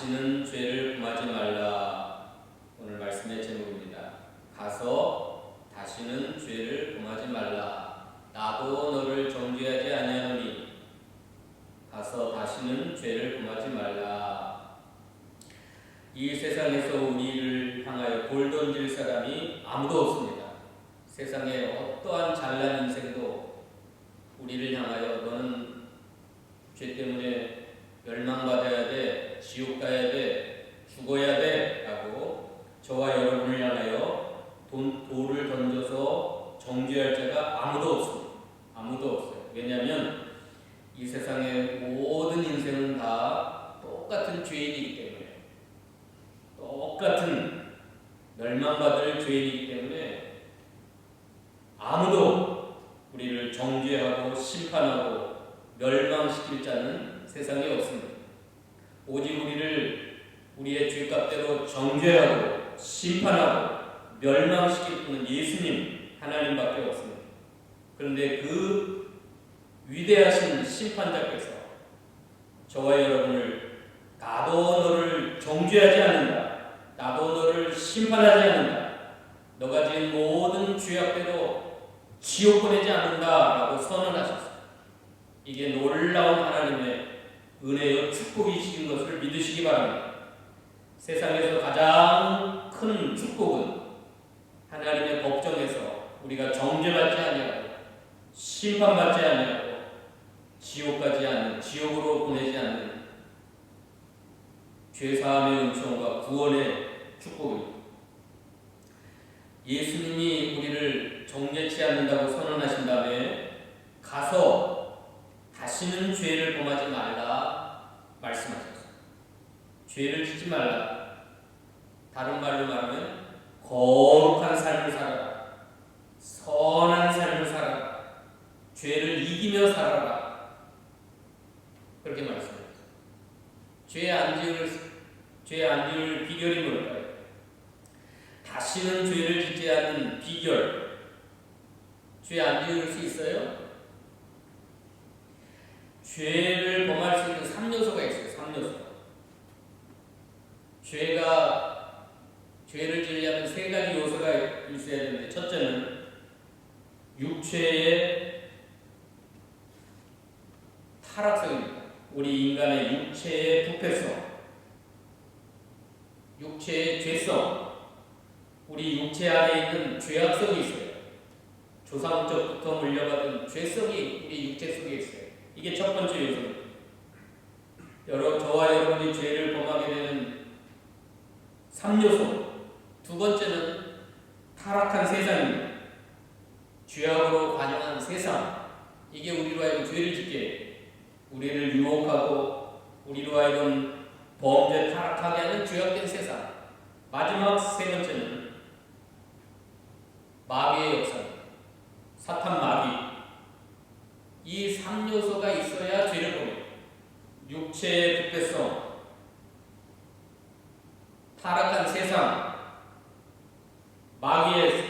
다시는 죄를 범하지 말라. 오늘 말씀의 제목입니다. 가서 다시는 죄를 범하지 말라. 나도 너를 정죄하지 아니하노니. 가서 다시는 죄를 범하지 말라. 이 세상에서 우리를 향하여 돌 던질 사람이 아무도 없습니다. 세상에 어떠한 잘난 인생도 우리를 향하여 너는 죄 때문에 멸망받아야 돼, 지옥 가야 돼, 죽어야 돼 라고 저와 여러분을 향하여 돌을 던져서 정죄할 자가 아무도 없습니다. 아무도 없어요. 왜냐하면 이 세상의 모든 인생은 다 똑같은 죄인이기 때문에, 똑같은 멸망받을 죄인이기 때문에 아무도 우리를 정죄하고 심판하고 멸망시킬 자는 세상에 없습니다. 오직 우리를 우리의 죄값대로 정죄하고 심판하고 멸망시킬 분은 예수님 하나님밖에 없습니다. 그런데 그 위대하신 심판자께서 저와 여러분을 나도 너를 정죄하지 않는다, 나도 너를 심판하지 않는다, 너가 지은 모든 죄악대로 지옥 보내지 않는다라고 선언하셨습니다. 이게 놀라운 하나님의 은혜요 축복이신 것을 믿으시기 바랍니다. 세상에서 가장 큰 축복은 하나님의 법정에서 우리가 정죄받지 아니하고 심판받지 아니하고 지옥 가지 않는, 지옥으로 보내지 않는 죄사함의 은총과 구원의 축복입니다. 예수님이 우리를 정죄치 않는다고 선언하신 다음에 가서 다시는 죄를 범하지 말라 말씀하셨어요. 죄를 짓지 말라. 다른 말로 말하면 거룩한 삶을 살아라. 선한 삶을 살아라. 죄를 이기며 살아라. 그렇게 말씀하셨어요. 죄 안 지을 비결이 뭘까요? 다시는 죄를 짓지 않는 비결. 죄 안 지을 수 있어요? 죄를 범할 수 있는 3요소가 있어요. 3요소. 죄를 지으려면 3가지 요소가 있어야 되는데, 첫째는 육체의 타락성입니다. 우리 인간의 육체의 부패성, 육체의 죄성, 우리 육체 안에 있는 죄악성이 있어요. 조상적부터 물려받은 죄성이 우리 육체 속에 있어요. 이게 첫 번째 요소입니다. 저와 여러분이 죄를 범하게 되는 3요소. 두 번째는 타락한 세상입니다. 죄악으로 관영한 세상. 이게 우리로 하여금 죄를 짓게, 우리를 유혹하고 우리로 하여금 범죄 타락하게 하는 죄악된 세상. 마지막 세 번째는 마귀의 역사입니다. 사탄 마귀. 이 3요소가 있어야 죄를 범해요. 육체의 부패성, 타락한 세상, 마귀의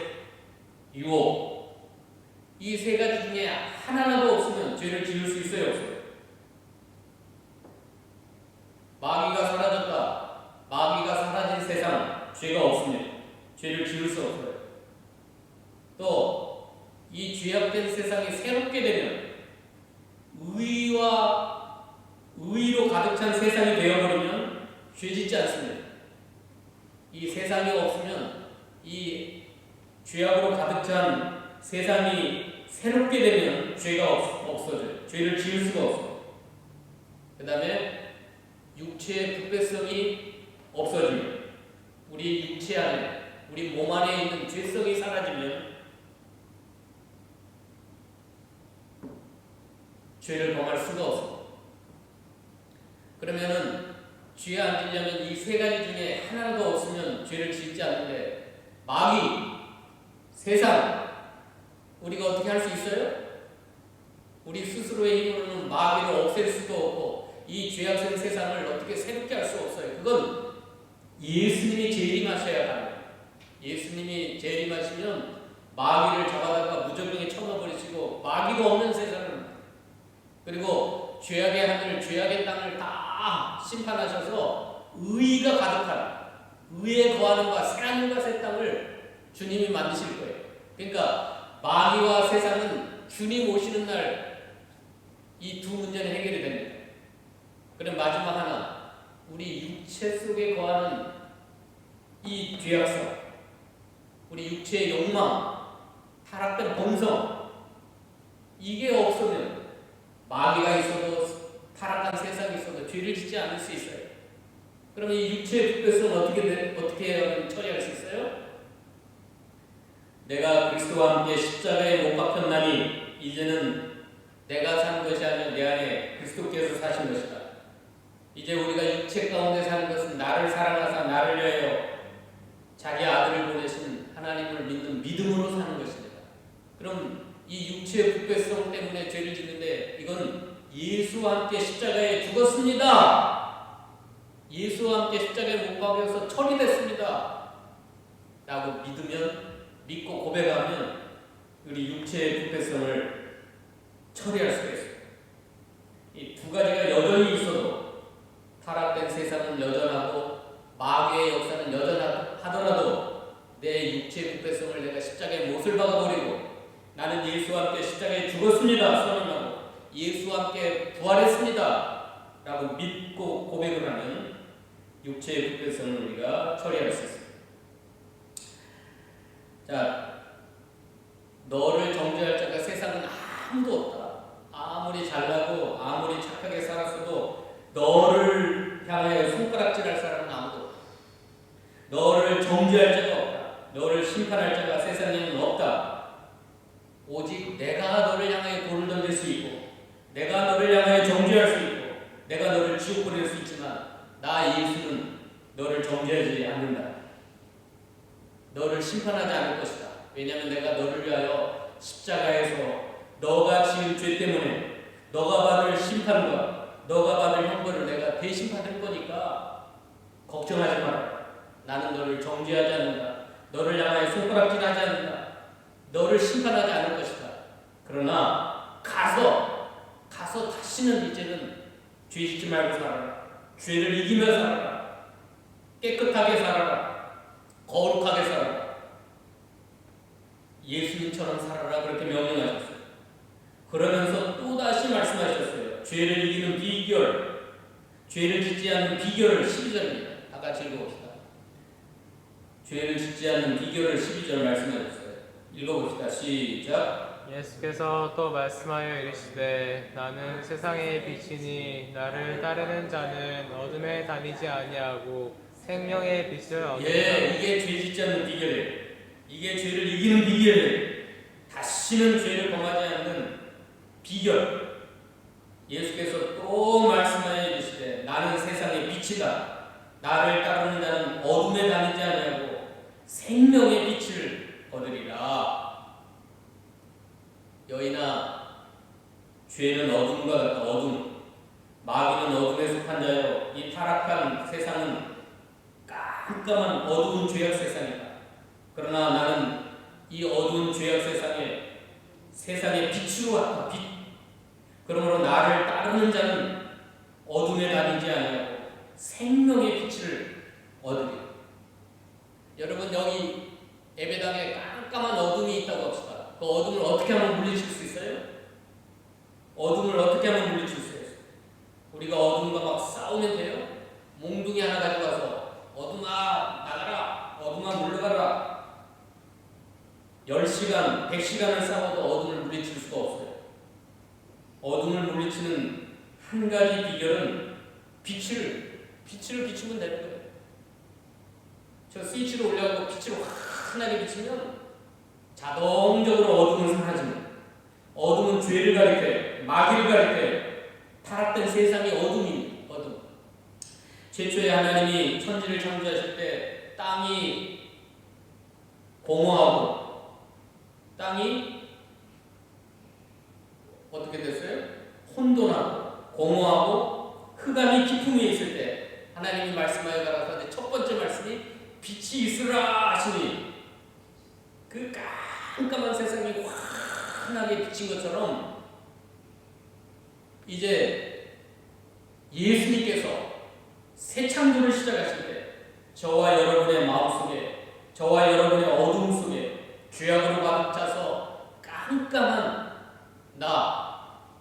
유혹. 이 3가지 중에 하나라도 없으면 죄를 지을 수 있어요, 없어요? 마귀가 사라졌다, 마귀가 사라진 세상, 죄가 없으면 죄를 지을 수 없어요. 또 이 죄악된 세상이 새롭게 되면, 의의로 가득 찬 세상이 되어버리면 죄 짓지 않습니다. 이 세상이 없으면, 이 죄악으로 가득 찬 세상이 새롭게 되면 죄가 없어져요. 죄를 지을 수가 없어요. 그 다음에 육체의 부패성이 없어지면, 우리 육체 안에, 우리 몸 안에 있는 죄성이 사라지면 죄를 범할 수가 없어요. 그러면은 죄 안 지려면 이 3가지 중에 하나도 없으면 죄를 짓지 않는데, 마귀, 세상, 우리가 어떻게 할 수 있어요? 우리 스스로의 힘으로는 마귀를 없앨 수도 없고 이 죄악된 세상을 어떻게 새롭게 할 수 없어요. 그건 예수님이 재림하셔야 합니다. 예수님이 재림하시면 마귀를 잡아다가 무저병에 쳐넣어버리시고 마귀도 없는 세상을, 그리고 죄악의 하늘, 죄악의 땅을 다 심판하셔서 의가 가득한 의에 거하는 바 새하늘과 새 땅을 주님이 만드실 거예요. 그러니까 마귀와 세상은 주님 오시는 날 이 두 문제는 해결이 됩니다. 그럼 마지막 하나, 우리 육체 속에 거하는 이 죄악성, 우리 육체의 욕망, 타락된 본성, 이게 없으면 마귀가 있어도 타락한 세상이 있어도 죄를 짓지 않을 수 있어요. 그럼 이 육체의 부패성은 어떻게 하면 처리할 수 있어요? 내가 그리스도와 함께 십자가에 못 박혔나니 이제는 내가 사는 것이 아니라 내 안에 그리스도께서 사신 것이다. 이제 우리가 육체 가운데 사는 것은 나를 사랑하사 나를 위하여 자기 아들을 보내신 하나님을 믿는 믿음으로 사는 것입니다. 그럼 이 육체의 부패성 때문에 죄를 짓는데 이건 예수와 함께 십자가에 죽었습니다. 예수와 함께 십자가에 못 박혀서 처리됐습니다. 라고 믿고 고백하면 우리 육체의 부패성을 처리할 수가 있어요. 이 두 가지가 여전히 있어도 타락된 세상은 여전하고 마귀의 역사는 여전하더라도 내 육체의 부패성을 내가 십자가에 못을 박아버리고 나는 예수와 함께 십자가에 죽었습니다 선언하고 예수와 함께 부활했습니다 라고 믿고 고백을 하면 육체의 부패성을 우리가 처리할 수 있습니다. 자, 너를 정죄할 자가 세상은 아무도 없다. 아무리 잘나고 아무리 착하게 살았어도 너를 향하여 손가락질할 사람은 아무도 없다. 너를 정죄할 자가 없다. 너를 심판할 자가 세상에는 없다. 오직 내가 너를 향하여 돌을 던질 수 있고 내가 너를 향하여 정죄할 수 있고 내가 너를 지옥 보낼 수 있지만 나 예수는 너를 정죄하지 않는다. 너를 심판하지 않을 것이다. 왜냐하면 내가 너를 위하여 십자가에서 너가 지은 죄 때문에 너가 받을 심판과 너가 받을 형벌을 내가 대신 받을 거니까 걱정하지 마라. 나는 너를 정죄하지 않는다. 너를 향하여 손가락질하지 않는다. 너를 심판하지 않을 것이다. 그러나 가서 다시는 이제는 죄 짓지 말고 살아라. 죄를 이기며 살아라. 깨끗하게 살아라. 거룩하게 살아라. 예수님처럼 살아라. 그렇게 명령하셨어요. 그러면서 또다시 말씀하셨어요. 죄를 이기는 비결, 죄를 짓지 않는 비결을 12절입니다. 다 같이 읽어봅시다. 죄를 짓지 않는 비결을 12절 말씀하셨어요. 읽어봅시다. 시작. 예수께서 또 말씀하여 이르시되 나는 세상의 빛이니 나를 따르는 자는 어둠에 다니지 아니하고 생명의 빛을 얻는다. 이게 죄 짓지 않는 비결이에요. 이게 죄를 이기는 비결이에요. 다시는 죄를 범하지 않는 비결. 예수께서 또 말씀하여 이르시되 나는 세상의 빛이다. 나를 따르는 자는 어둠에 다니지 아니하고 생명의 빛을 얻으리라. 여인아, 죄는 어둠과 같다. 어둠. 마귀는 어둠에 속한 자요 이 타락한 세상은 깜깜한 어두운 죄악 세상이다. 그러나 나는 이 어두운 죄악 세상의 빛으로 왔다. 빛. 그러므로 나를 따르는 자는 어둠에 다니지 아니하고 생명의 빛을 얻으리라. 여러분, 여기 예배당에 깜깜한 어둠이 있다고 합시다. 그 어둠을 어떻게 하면 물리칠 수 있어요? 어둠을 어떻게 하면 물리칠 수 있어요? 우리가 어둠과 막 싸우면 돼요? 몽둥이 하나 가져가서 어둠아 나가라, 어둠아 물러가라. 10시간, 100시간을 싸워도 어둠을 물리칠 수가 없어요. 어둠을 물리치는 한 가지 비결은 빛을 비추면 되는 거예요. 저 스위치를 올려고 빛을 환하게 비치면 자동적으로 어둠은 사라집니다. 어둠은 죄를 가리켜요. 마귀를 가리켜요. 타락된 세상이 어둠입니다. 어둠. 최초에 하나님이 천지를 창조하실 때 땅이 공허하고 땅이 어떻게 됐어요? 혼돈하고 공허하고 흑암이 깊은 위에 있을 때 하나님이 말씀하여 가라사대 첫 번째 말씀이 빛이 있으라 하시니 그 깜깜한 세상이 환하게 비친 것처럼 이제 예수님께서 새 창조를 시작하실 때 저와 여러분의 마음속에, 저와 여러분의 어둠 속에 죄악으로 가득 차서 깜깜한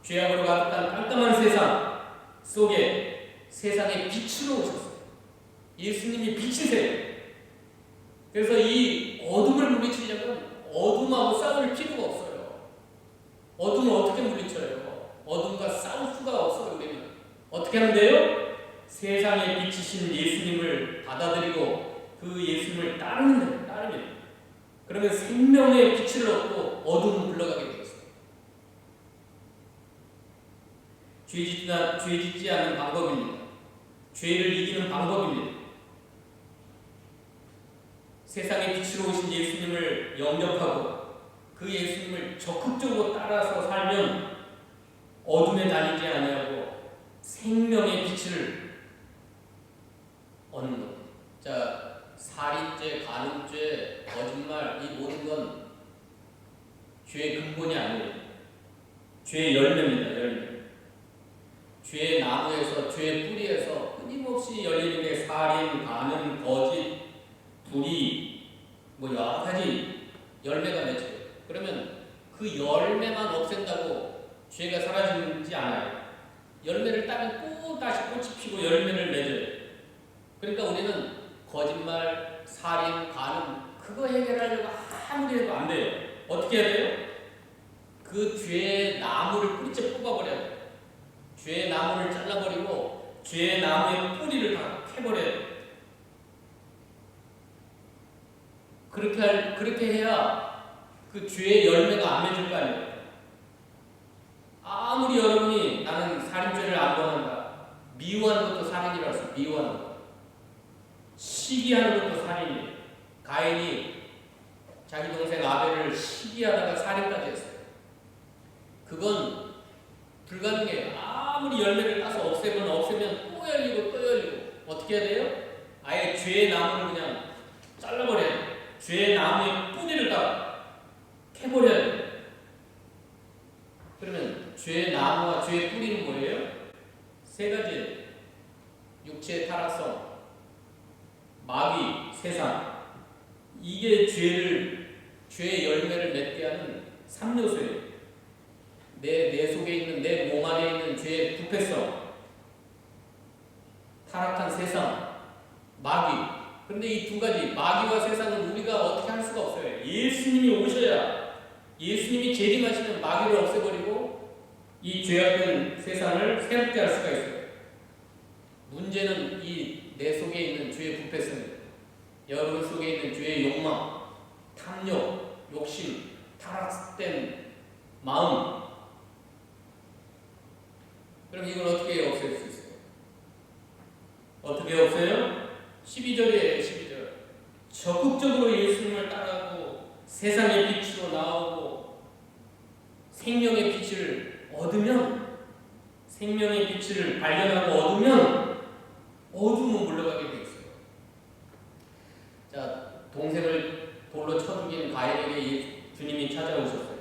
죄악으로 가득한 깜깜한 세상 속에 세상의 빛으로 오셨어요. 예수님이 빛이세요. 그래서 이 어둠을 물리치려면 어둠하고 싸울 필요가 없어요. 어둠을 어떻게 물리쳐요? 어둠과 싸울 수가 없어요. 우리는 어떻게 하면 돼요? 세상에 비치신 예수님을 받아들이고 그 예수님을 따르면 그러면 생명의 빛을 얻고 어둠은 물러가게 되어 있어요. 죄 짓지 않는 방법입니다. 죄를 이기는 방법입니다. 세상의 빛으로 오신 예수님을 영접하고 그 예수님을 적극적으로 따라서 살면 어둠에 다니지 아니하고 생명의 빛을 얻는 겁니다. 자, 살인죄, 간음죄, 거짓말 이 모든 건 죄의 근본이 아니에요. 죄의 열매입니다. 열매. 죄의 나무에서, 죄의 뿌리에서 끊임없이 열리는 게 살인, 간음, 거짓, 불의, 여러 가지 열매가 맺혀요. 그러면 그 열매만 없앤다고 죄가 사라지지 않아요. 열매를 따면 또 다시 꽃이 피고 열매를 맺어요. 그러니까 우리는 거짓말, 살인, 간음 그거 해결하려고 아무리 해도 안 돼요. 어떻게 해야 돼요? 그 죄의 나무를 뿌리째 뽑아버려야 돼요. 죄의 나무를 잘라버리고 죄의 나무의 뿌리를 다 캐버려야 돼요. 그렇게 해야 그 죄의 열매가 안 맺을 거 아니에요. 아무리 여러분이 나는 살인죄를 안 범한다. 미워하는 것도 살인이라고 했어요. 미워하는 것. 시기하는 것도 살인이에요. 가인이 자기 동생 아벨을 시기하다가 살인까지 했어요. 그건 불가능해요. 아무리 열매를 따서 없애면 또 열리고 또 열리고. 어떻게 해야 돼요? 아예 죄의 나무를 그냥 잘라버려야 돼요. 죄의 나무의 뿌리를 다 캐버려야 돼요. 그러면 죄의 나무와 죄의 뿌리는 뭐예요? 세 가지. 육체의 타락성, 마귀, 세상. 이게 죄의 열매를 맺게 하는 3요소예요. 내 속에 있는, 내 몸 안에 있는 죄의 부패성, 타락한 세상, 마귀. 그런데 이 두 가지, 마귀와 세상은 우리가 어떻게 할 수가 없어요. 예수님이 오셔야, 예수님이 재림하시면 마귀를 없애버리고 이 죄악된 세상을 새롭게 할 수가 있어요. 문제는 이 내 속에 있는 죄의 부패성입니다. 여러분 속에 있는 죄의 욕망, 탐욕, 욕심, 타락된 마음. 그럼 이걸 어떻게 없앨 수 있어요? 어떻게 없애요? 12절이에요. 12절. 적극적으로 예수님을 따라가고 세상의 빛으로 나오고 생명의 빛을 얻으면, 생명의 빛을 발견하고 얻으면 어둠은 물러가게 돼 있어요. 자, 동생을 돌로 쳐 죽인 가인에게 주님이 찾아오셨어요.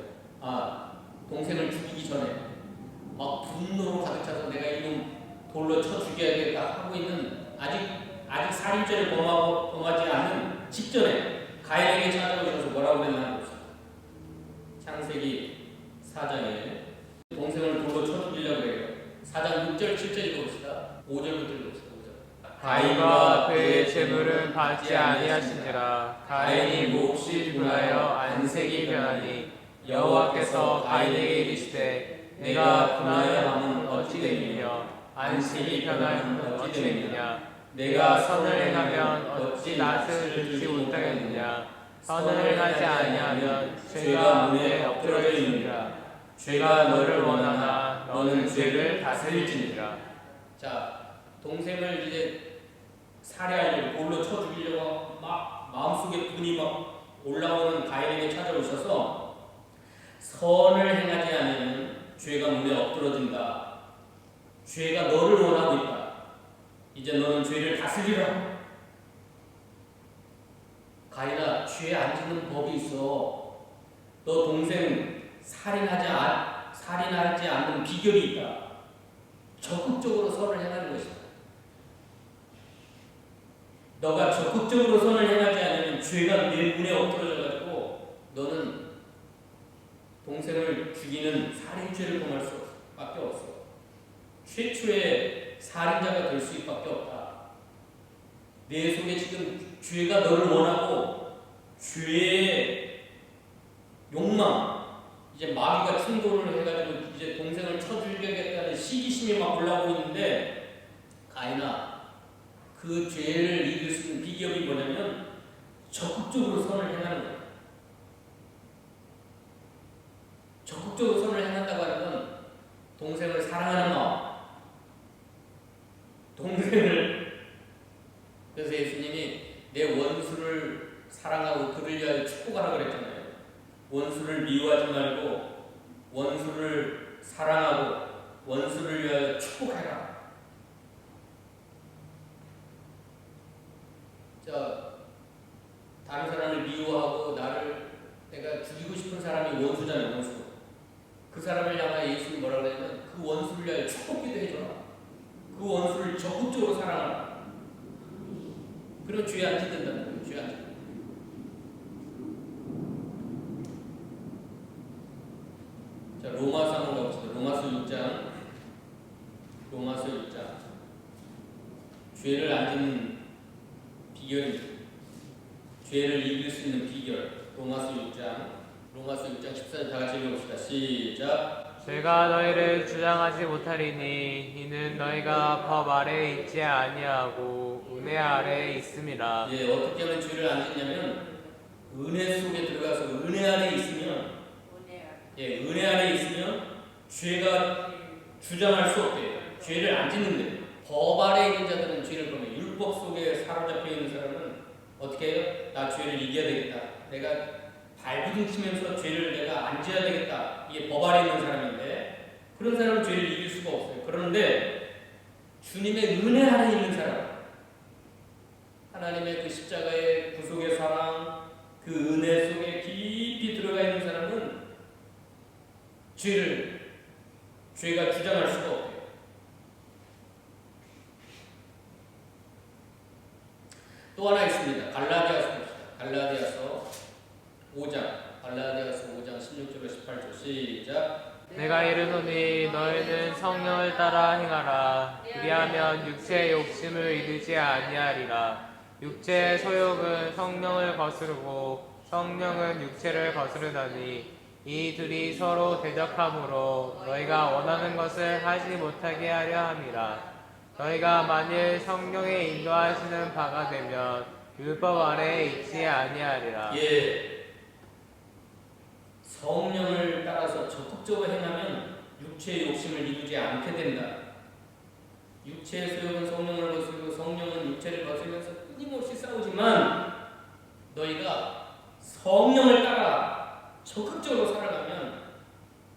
동생을 죽이기 전에 막 분노로 가득 차서 내가 이놈 돌로 쳐 죽여야겠다 하고 있는, 아직 살인죄를 범하지 않는 직전에 가인에게 찾아오셔서 뭐라고 그랬나 봅시다. 창세기 4장에 동생을 돌로 쳐 죽이려고 해요. 4장 6절 7절 읽어봅시다. 5절부터 읽어봅시다. 가인과 그의 재물은 받지 아니하신지라. 가인이 몹시 분하여 안색이 변하니 여호와께서 가인에게 이르시되 내가 분하여 함은 어찌 됨이며 안식이 변하여 어찌 됨이냐. 내가 선을 행하면 어찌 낯을 들지 못하겠느냐. 선을 하지 아니하면 죄가 문에 엎드러져 있느니라. 죄가 너를 원하나 너는 죄를 다스릴지니라. 자, 동생을 이제 살해하려고, 돌로 쳐 죽이려고 막 마음속에 분이 막 올라오는 가인에게 찾아오셔서 선을 행하지 않으면 죄가 문에 엎드러진다. 죄가 너를 원하고 있다. 이제 너는 죄를 다스리라. 가인아, 죄 안 짓는 법이 있어. 너 동생 살인하지 않는 비결이 있다. 적극적으로 선을 행하는 것이다. 너가 적극적으로 선을 행하지 않으면 죄가 내 문에 엎드러져가지고 너는 동생을 죽이는 살인죄를 범할 수밖에 없어. 최초의 살인자가 될 수밖에 없다. 내 속에 지금 죄가 너를 원하고 죄의 욕망, 이제 마귀가 충동을 해가지고 이제 동생을 쳐 죽이겠다는 시기심이 막 올라오고 있는데, 가인아, 그 죄를 이길 수 있는 비결이 뭐냐면 적극적으로 선을 행하는 거야. 적극적으로 선을 행한다고 하는 건 동생을 사랑하는 마음, 동생을, 그래서 예수님이 내 원수를 사랑하고 그를 위하여 축복하라 그랬잖아요. 원수를 미워하지 말고 원수를 사랑하고 원수를 위하여 축복해라. 자, 다른 사람을 미워하고 나를 내가 죽이고 싶은 사람이 원수잖아요. 원수. 그 사람을 향하여 예수님이 뭐라고 하냐면 그 원수를 위하여 축복기도 해줘라. 그 원수를 적극적으로 사랑하라. 그럼 죄 안 짓는다는 거예요. 죄 안 짓는다. 자, 로마서 한번 가봅시다. 로마서 6장. 죄를 안 짓는 비결입니다. 죄를 이길 수 있는 비결. 로마서 6장 14절 다 같이 읽어봅시다. 시작. 제가 너희를 주장하지 못하리니 이는 너희가 법 아래에 있지 아니하고 은혜 아래에 있음이라. 예, 어떻게 하면 죄를 안 짓냐면 은혜 속에 들어가서 은혜 안에 있으면, 은혜 안에 있으면 죄가 주장할 수 없대요. 죄를 안 짓는데, 법 아래에 있는 자들은 죄를 범해. 율법 속에 사로잡혀 있는 사람은 어떻게 해요? 나 죄를 이겨야 되겠다. 내가 발부둥치면서 죄를 내가 안 지어야 되겠다. 이게 법 아래에 있는 사람인데, 그런 사람은 죄를 이길 수가 없어요. 그런데 주님의 은혜 안에 있는 사람, 하나님의 그 십자가의 구속의 사랑, 그 은혜 속에 깊이 들어가 있는 사람은 죄가 주장할 수가 없어요. 또 하나 있습니다. 갈라디아서 봅시다. 갈라디아서 5장 16절로 18절 시작. 내가 이르노니 너희는 성령을 따라 행하라. 그리하면 육체의 욕심을 이루지 아니하리라. 육체의 소욕은 성령을 거스르고 성령은 육체를 거스르다니 이 둘이 서로 대적하므로 너희가 원하는 것을 하지 못하게 하려 함이라. 너희가 만일 성령의 인도하시는 바가 되면 율법 아래에 있지 아니하리라. 예, 성령을 따라서 적극적으로 행하면 육체의 욕심을 이루지 않게 된다. 육체의 소욕은 성령을 거스르고 성령은 육체를 거스르면서 끊임없이 싸우지만, 너희가 성령을 따라 적극적으로 살아가면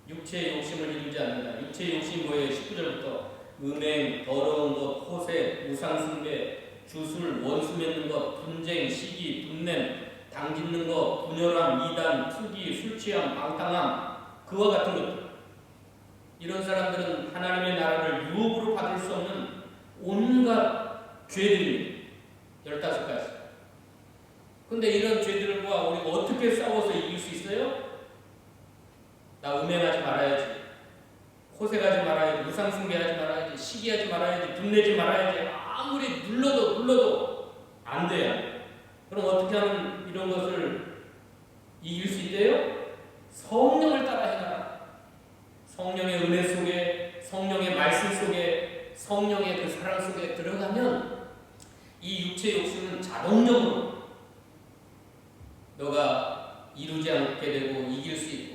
육체의 욕심을 이루지 않는다. 육체의 욕심이 뭐예요? 19절부터 음행, 더러운 것, 호색, 우상숭배, 주술, 원수 맺는 것, 분쟁, 시기, 분냄, 당짓는 것, 분열함, 이단, 투기, 술취함, 방탕함, 그와 같은 것들. 이런 사람들은 하나님의 나라를 유업으로 받을 수 없는 온갖 죄들입니다. 15가지. 근데 이런 죄들과 우리가 어떻게 싸워서 이길 수 있어요? 나 음행하지 말아야지, 호색하지 말아야지, 우상숭배하지 말아야지, 시기하지 말아야지, 분내지 말아야지. 아무리 눌러도 안 돼요. 그럼 어떻게 하면 이런 것을 이길 수 있대요? 성령을 따라 해라. 성령의 은혜 속에, 성령의 말씀 속에, 성령의 그 사랑 속에 들어가면 이 육체의 욕심은 자동적으로 너가 이루지 않게 되고 이길 수 있고.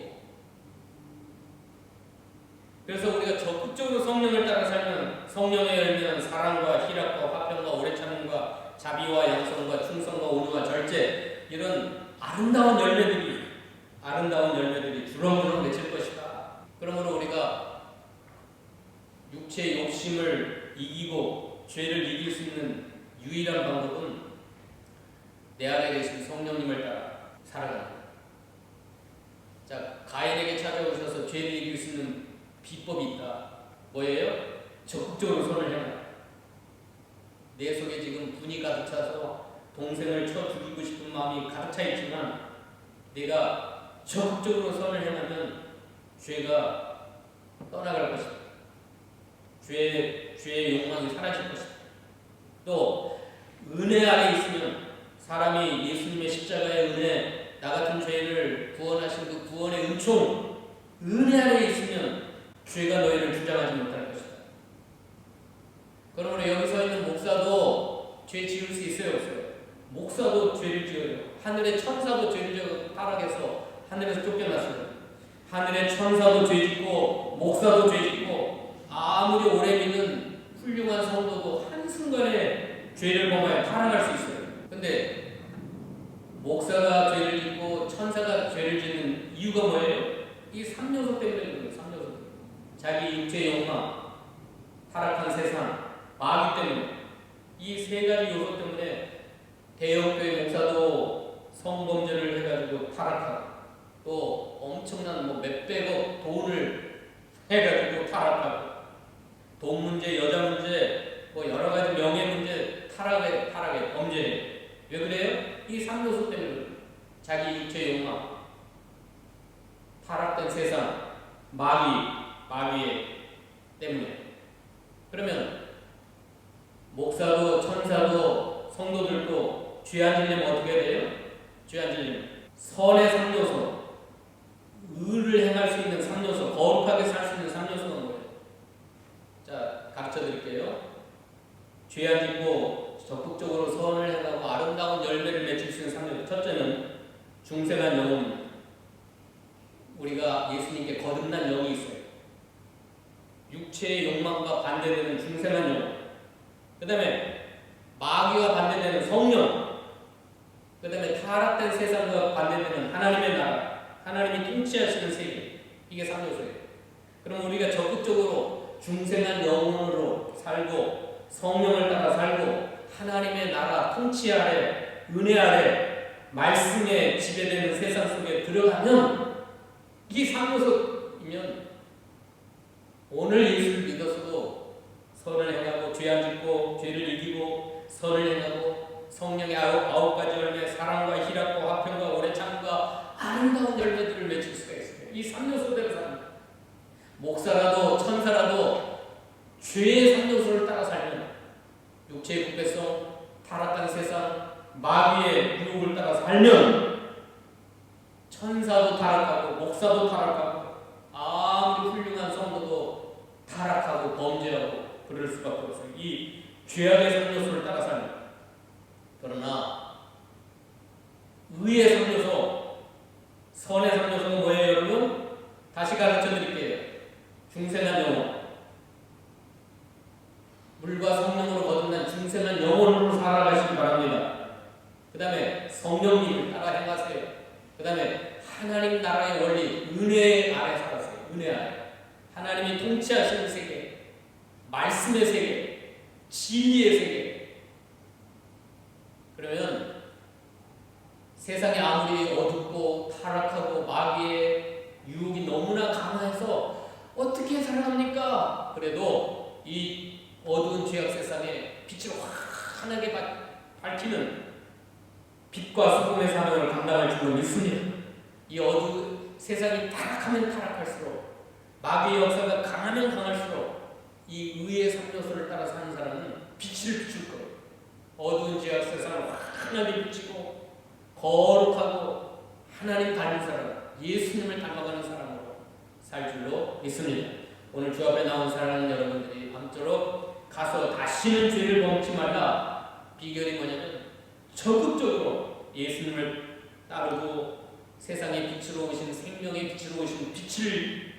그래서 우리가 적극적으로 성령을 따라 살면 성령의 열매는 사랑과 희락과 화평과 오래 참음과 자비와 양성과 충성과 온유와 절제, 이런 아름다운 열매들이 주렁주렁 맺힐 것이다. 그러므로 우리가 육체의 욕심을 이기고 죄를 이길 수 있는 유일한 방법은 내 안에 계신 성령님을 따라 살아가는 거예요. 자, 가인에게 찾아오셔서 죄를 이길 수 있는 비법이 있다. 뭐예요? 적극적으로 선을 행하라. 내 속에 지금 분이 가득 차서 동생을 쳐 죽이고 싶은 마음이 가득 차 있지만 내가 적극적으로 선을 행하면 죄가 떠나갈 것이다. 죄의 욕망이 사라질 것이다. 또 은혜 안에 있으면 사람이 예수님의 십자가의 은혜, 나 같은 죄인을 구원하신 그 구원의 은총, 은혜 안에 있으면 죄가 너희를 주장하지 못할 것이다. 그러므로 여기 서 있는 목사도 죄 지을 수 있어요, 없어요? 목사도 죄를 지어요. 하늘의 천사도 죄를 지어 타락해서 하늘에서 쫓겨났어요. 하늘의 천사도 죄 짓고 목사도 죄 짓고 아무리 오래 믿는 훌륭한 성도도 한순간에 죄를 범하여 타락할 수 있어요. 근데 목사가 죄를 짓고 천사가 죄를 짓는 이유가 뭐예요? 이 3요소 때문에 그래요. 3요소. 자기 육체의 욕망, 타락한 세상, 마귀 때문에 이 세 가지 요소 때문에 대형교회 목사도 성범죄를 해가지고 타락하고 또 엄청난 몇백억 돈을 해가지고 타락하고 돈 문제, 여자 문제, 여러 가지 명예 문제 타락에 범죄해. 왜 그래요? 이 3요소 때문에 자기 육체의 욕망, 타락된 세상, 마귀의 때문에. 그러면 목사도 천사도 성도들도 죄 안 지려면 어떻게 해야 돼요? 죄 안 지려면 선의 3요소, 의를 행할 수 있는 3요소, 거룩하게 살 수 있는 3요소가 뭐예요? 자, 가르쳐 드릴게요. 죄 안 짓고 적극적으로 선을 행하고 아름다운 열매를 맺힐 수 있는 3요소. 첫째는 중생한 영혼입니다. 우리가 예수님께 거듭난 영이 있어요. 육체의 욕망과 반대되는 중생한 영혼. 그 다음에 마귀와 반대되는 성령. 그 다음에 타락된 세상과 반대되는 하나님의 나라. 하나님이 통치하시는 세계. 이게 3요소예요. 그럼 우리가 적극적으로 중생한 영혼으로 살고 성령을 따라 살고 하나님의 나라 통치 아래, 은혜 아래, 말씀에 지배되는 세상 속에 들어가면 이게 3요소이면 오늘 예수를 믿어서도 선을 행하고 죄 안 짓고 죄를 이기고 선을 행하고 성령의 아홉 가지 열매, 사랑과 희락과 화평과 오래 참과 아름다운 열매들을 맺을 수가 있어요. 이 3요소대로 삽니다. 목사라도 천사라도 죄의 3요소를 따라 살면 육체의 부패성, 타락한 세상, 마귀의 유혹을 따라 살면 천사도 타락하고 목사도 타락하고 아무리 훌륭한 성도도 타락하고 범죄하고 그럴 수밖에 없어요. 이 죄악의 3요소를 따라 살면. 그러나 의의 3요소, 선의 3요소는 뭐예요, 여러분? 다시 가르쳐 드릴게요. 중생한 영혼, 물과 성령으로 거듭난 중생한 영혼으로 살아가시기 바랍니다. 그 다음에 성령님을 따라 행하세요. 그 다음에 하나님 나라의 원리, 은혜 아래 살아세요. 은혜 아래. 하나님이 통치하시는 세계, 말씀의 세계, 진리의 세계. 그러면 세상이 아무리 어둡고 타락하고 마귀의 유혹이 너무나 강해서 어떻게 살아갑니까? 그래도 이 어두운 죄악 세상에 빛을 환하게 밝히는 빛과 소금의 사명을 감당할 줄로 믿습니다. 이 어두운 세상이 타락하면 타락할수록 마귀의 역사가 강하면 강할수록 이 의의 3요소를 따라 사는 사람은 빛을 비출 거예요. 어두운 죄악 세상을 환하게 비치고 거룩하고 하나님 닮은 사람, 예수님을 닮아가는 사람으로 살 줄로 믿습니다. 오늘 주 앞에 나온 사랑하는 여러분들이 밤도록 가서 다시는 죄를 범치 말라. 비결이 뭐냐면 적극적으로 예수님을 따르고 세상의 빛으로 오신 생명의 빛으로 오신 빛을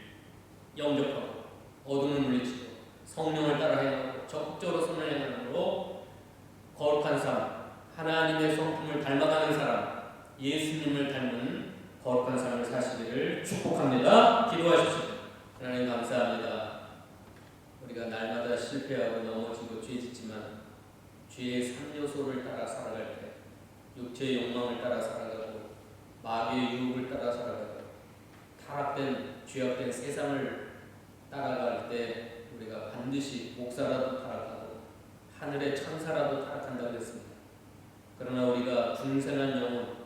영접하고 어둠을 물리치고 성령을 따라 행하고 적극적으로 선을 행함으로 거룩한 삶, 하나님의 성품을 닮아가는 사람, 예수님을 닮은 거룩한 삶을 사시기를 축복합니다. 기도하십시오. 하나님 감사합니다. 우리가 날마다 실패하고 넘어지고 죄짓지만 죄의 3요소를 따라 살아갈 때 육체의 욕망을 따라 살아가고 마귀의 유혹을 따라 살아가고 타락된 죄악된 세상을 따라갈 때 우리가 반드시 목사라도 타락하고 하늘의 천사라도 타락한다고 했습니다. 그러나 우리가 중생한 영혼,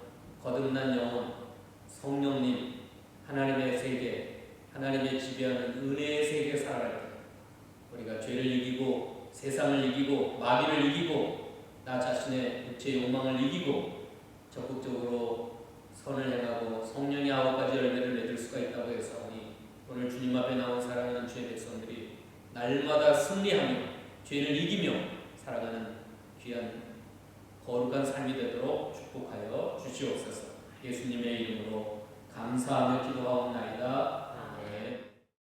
거듭난 영혼, 성령님, 하나님의 세계, 하나님의 지배하는 은혜의 세계에 살아갈 때 우리가 죄를 이기고 세상을 이기고 마귀를 이기고 나 자신의 육체의 욕망을 이기고 적극적으로 선을 행하고 성령의 9가지 열매를 맺을 수가 있다고 해서 오늘 주님 앞에 나온 사랑하는 주의 백성들이 날마다 승리하며 죄를 이기며 살아가는 귀한 거룩한 삶이 되도록 축복하여 주시옵소서. 예수님의 이름으로 감사하며 기도하옵나이다.